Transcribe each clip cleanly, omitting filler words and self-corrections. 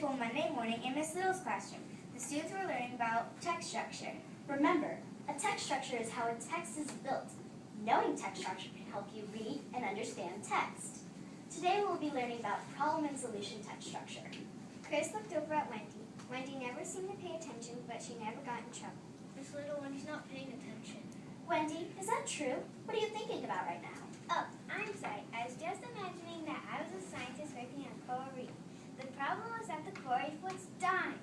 beautiful Monday morning in Miss Little's classroom. The students were learning about text structure. Remember, a text structure is how a text is built. Knowing text structure can help you read and understand text. Today we'll be learning about problem and solution text structure. Chris looked over at Wendy. Wendy never seemed to pay attention, but she never got in trouble. This little one is not paying attention. Wendy, is that true? What are you thinking about right now? Oh, I'm sorry. I was just imagining that I was a scientist working on coral reef. The problem was that the coral reef was dying.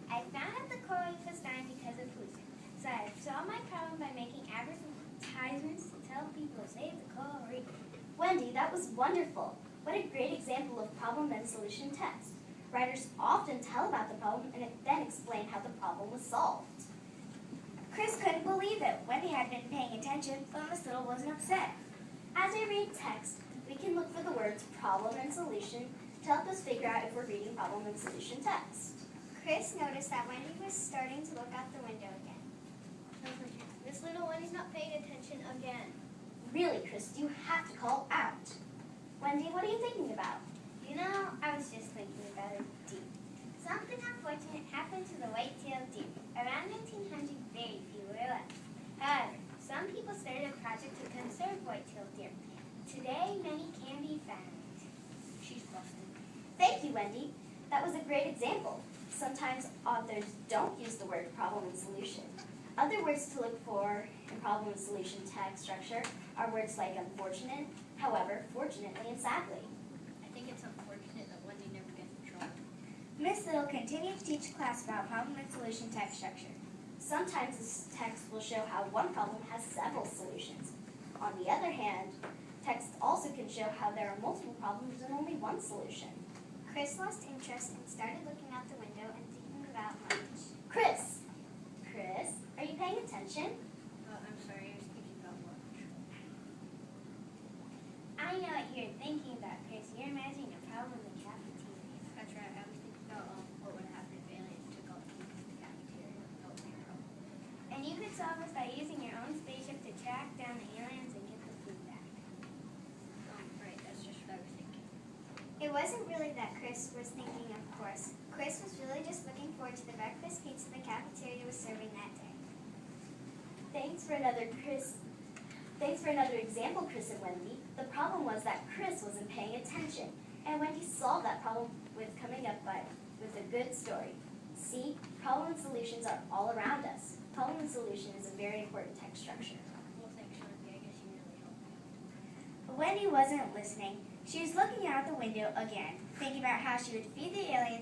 I found out the coral reef was dying because of pollution. So I solved my problem by making advertisements to tell people to save the coral reef. Wendy, that was wonderful. What a great example of problem and solution text. Writers often tell about the problem and then explain how the problem was solved. Chris couldn't believe it. Wendy had been paying attention, but Miss Little wasn't upset. As we read text, we can look for the words problem and solution to help us figure out if we're reading problem and solution text. Chris noticed that Wendy was starting to look out the window again. This little one is not paying attention again. Really, Chris, you have to call out. Wendy, what are you thinking about? You know, I was just thinking about a deer. Something unfortunate happened to the white-tailed deer. Around 1900, very few were left. However, some people started a project to conserve white-tailed deer. Today, many can be found. She's busted. Thank you, Wendy. That was a great example. Sometimes authors don't use the word problem and solution. Other words to look for in problem and solution text structure are words like unfortunate, however, fortunately, and sadly. I think it's unfortunate that Wendy never gets in trouble. Miss Little continued to teach class about problem and solution text structure. Sometimes this text will show how one problem has several solutions. On the other hand, text also can show how there are multiple problems and only one solution. Chris lost interest and started looking out the window and thinking about lunch. Chris, are you paying attention? I'm sorry, I was thinking about lunch. I know what you're thinking about, Chris. You're imagining a problem in the cafeteria. That's right, I was thinking about what would happen if aliens took all the food from the cafeteria. That would be a problem. And you could solve this by using your own spaceship to track down the aliens and get the food back. Right, that's just what I was thinking. It wasn't really that Chris was thinking, of course. Chris was really just looking forward to the breakfast pizza the cafeteria was serving that day. Thanks for another example, Chris and Wendy. The problem was that Chris wasn't paying attention, and Wendy solved that problem with coming up with a good story. See, problem and solutions are all around us. Problem and solution is a very important text structure. Well, thanks, Wendy. I guess you really helped me out. But Wendy wasn't listening. She was looking out the window again, thinking about how she would feed the aliens